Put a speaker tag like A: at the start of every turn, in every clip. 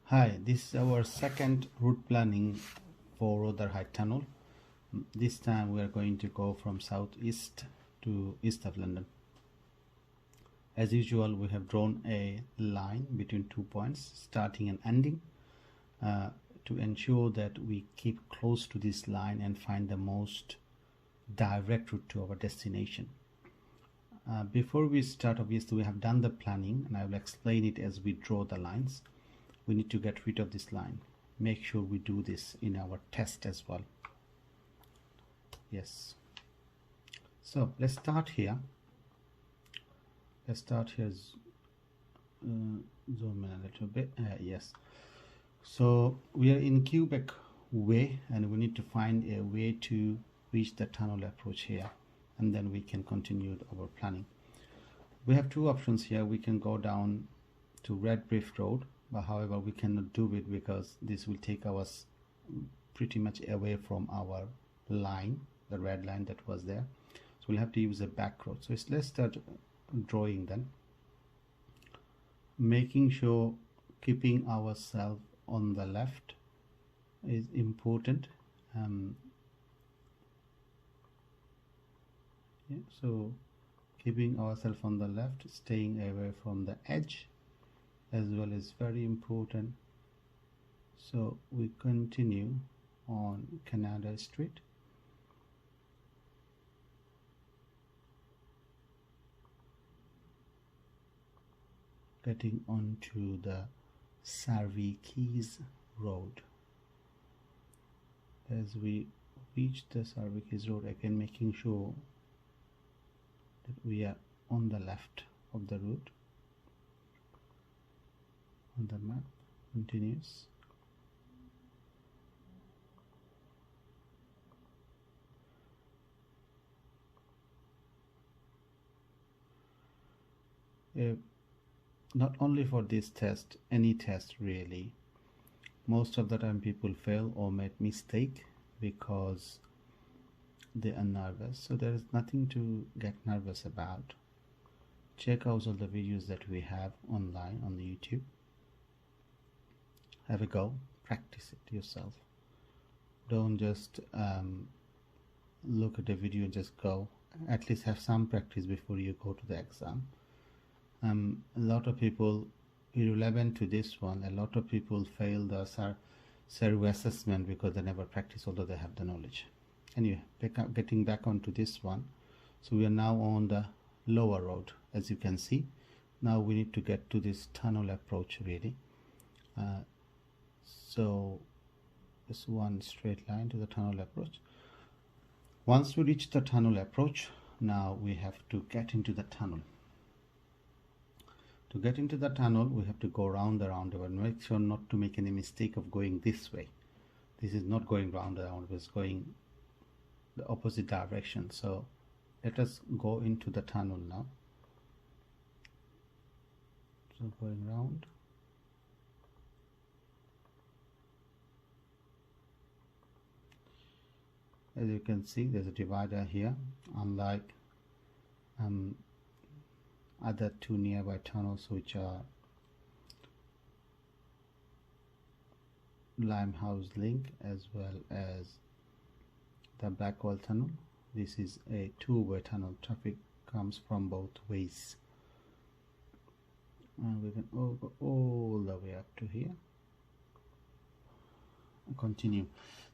A: Hi, this is our second route planning for Rotherhithe Tunnel. This time we are going to go from southeast to east of London. As usual, we have drawn a line between 2 points, starting and ending, to ensure that we keep close to this line and find the most direct route to our destination. Before we start, obviously we have done the planning and I will explain it as we draw the lines. We need to get rid of this line. Make sure we do this in our test as well. Yes. So let's start here. Zoom in a little bit. Yes. So we are in Quebec Way and we need to find a way to reach the tunnel approach here, and then we can continue our planning. We have two options here. We can go down to Redbrief Road, but however we cannot do it because this will take us pretty much away from our line, the red line that was there. So we'll have to use a back road. So let's start drawing then, making sure keeping ourselves on the left is important. So keeping ourselves on the left, staying away from the edge as well is very important. So we continue on Canada Street. Getting onto the Sarvey Keys Road. As we reach the Sarvey Keys Road, again making sure that we are on the left of the route. On the map, continues. Not only for this test, any test really, most of the time people fail or make mistake because they are nervous. So there is nothing to get nervous about. Check out all the videos that we have online on the YouTube. Have a go, practice it yourself. Don't just look at the video and just go. At least have some practice before you go to the exam. A lot of people, irrelevant to this one, a lot of people fail the survey assessment because they never practice, although they have the knowledge. Anyway, getting back onto this one. So we are now on the lower road, as you can see. Now we need to get to this tunnel approach really. So this one straight line to the tunnel approach. Once we reach the tunnel approach, now we have to get into the tunnel. To get into the tunnel, we have to go round the roundabout. Make sure not to make any mistake of going this way. This is not going round the roundabout, it's going the opposite direction. So let us go into the tunnel now. So going round. As you can see, there's a divider here, unlike other two nearby tunnels, which are Limehouse link as well as the Blackwall Tunnel. This is a two-way tunnel. Traffic comes from both ways, and we can go all the way up to here. Continue.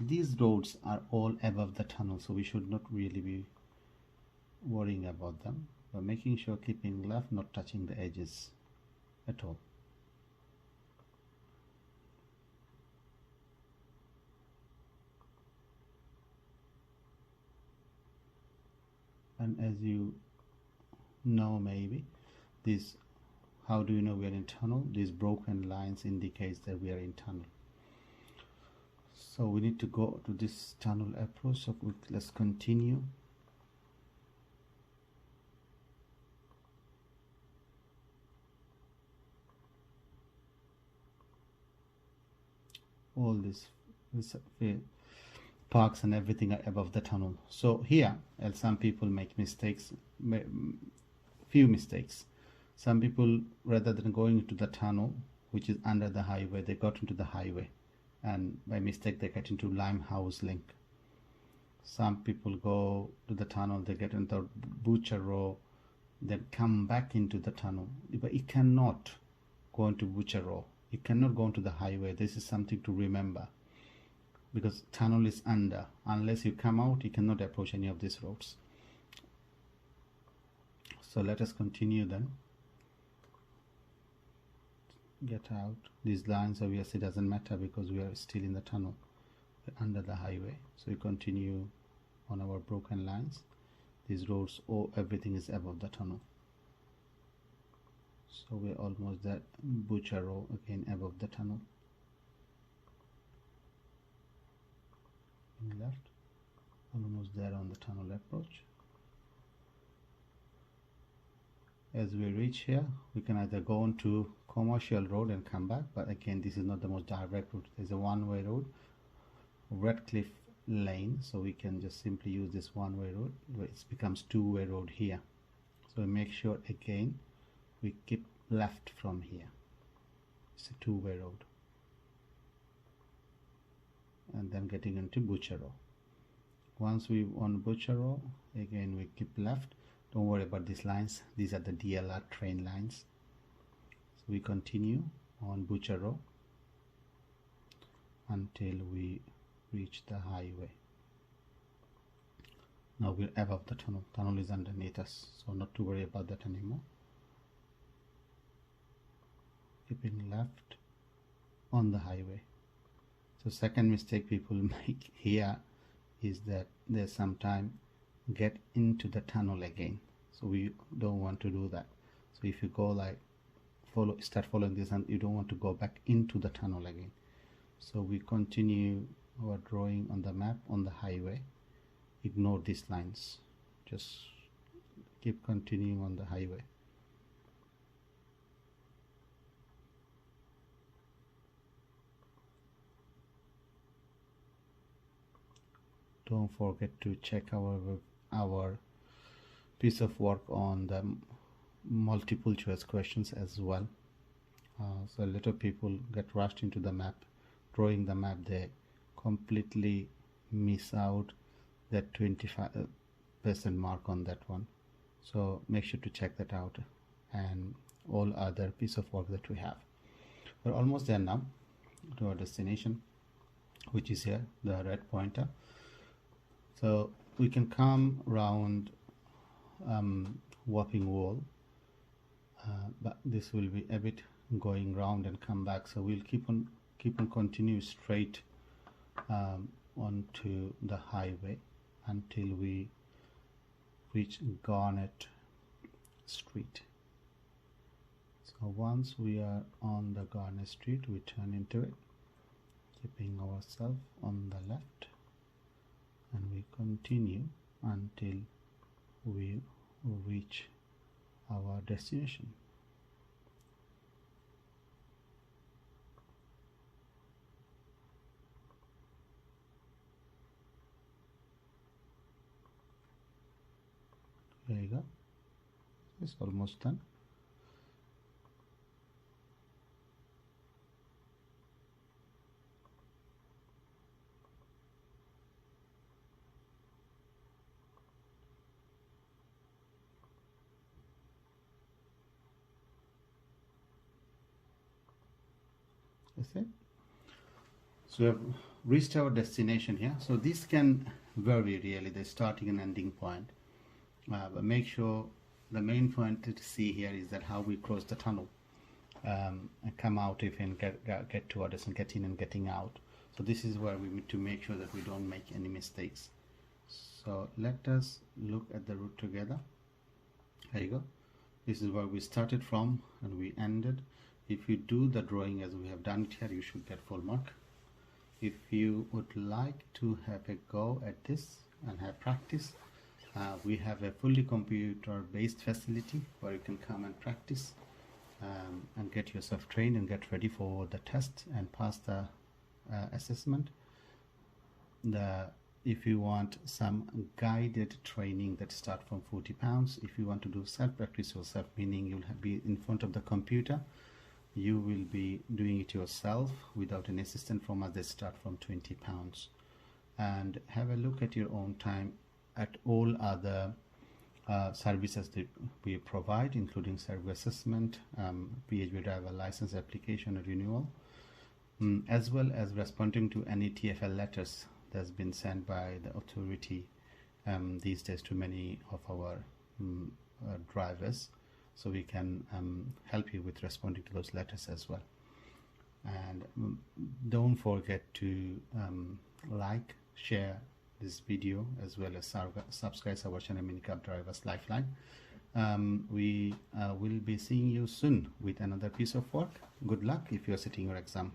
A: These roads are all above the tunnel, so we should not really be worrying about them, but making sure keeping left, not touching the edges at all. And as you know, maybe this, how do you know we are in tunnel? These broken lines indicates that we are in tunnel. So we need to go to this tunnel approach. So let's continue. All this parks and everything are above the tunnel. So here, some people make mistakes, few mistakes. Some people, rather than going into the tunnel, which is under the highway. They got into the highway and by mistake they get into Limehouse link. Some people go to the tunnel, they get into Butcher Row, then come back into the tunnel. But it cannot go into Butcher Row. It cannot go into the highway. This is something to remember, because tunnel is under. Unless you come out, you cannot approach any of these roads. So let us continue then. Get out. These lines obviously doesn't matter because we are still in the tunnel. We're under the highway. So we continue on our broken lines. These roads, everything is above the tunnel. So we're almost there. Butcher Row again above the tunnel. Left, almost there on the tunnel approach. As we reach here, we can either go on to Commercial Road and come back, but again this is not the most direct route. There's a one-way road, Redcliffe Lane, so we can just simply use this one-way road. It becomes two-way road here, so make sure again we keep left from here. It's a two-way road, and then getting into Butcher Row. Once we on Butcher Row, again we keep left. Don't worry about these lines, these are the DLR train lines. So we continue on Butcher Row until we reach the highway. Now we're above the tunnel. Tunnel is underneath us, so not to worry about that anymore. Keeping left on the highway. So second mistake people make here is that they sometimes get into the tunnel again. So we don't want to do that. So if you go like start following this, and you don't want to go back into the tunnel again. So we continue our drawing on the map on the highway. Ignore these lines. Just keep continuing on the highway. Don't forget to check our piece of work on the multiple choice questions as well. So a lot of people get rushed into the map, drawing the map, they completely miss out that 25% mark on that one. So make sure to check that out, and all other piece of work that we have. We're almost there now to our destination, which is here, the red pointer. So we can come around Wapping Wall, but this will be a bit going round and come back. So we'll keep on continue straight onto the highway until we reach Garnet Street. So once we are on the Garnet Street, we turn into it, keeping ourselves on the left, and we continue until we reach our destination. There you go. It's almost done. That's it. So we have reached our destination here. So this can vary really, the starting and ending point. But make sure the main point to see here is that how we cross the tunnel and come out if and get to others and get in and getting out. So this is where we need to make sure that we don't make any mistakes. So let us look at the route together. There you go. This is where we started from and we ended. If you do the drawing as we have done it here, you should get full mark. If you would like to have a go at this and have practice, we have a fully computer-based facility where you can come and practice and get yourself trained and get ready for the test and pass the assessment. If you want some guided training that start from £40, if you want to do self-practice yourself, meaning you'll be in front of the computer you will be doing it yourself without an assistant from us. They start from £20. And have a look at your own time at all other services that we provide, including survey assessment, PHB driver license application or renewal, as well as responding to any TfL letters that's been sent by the authority these days to many of our drivers. So we can help you with responding to those letters as well. And don't forget to like, share this video, as well as subscribe our channel Minicab Drivers Lifeline. We will be seeing you soon with another piece of work. Good luck if you're sitting your exam.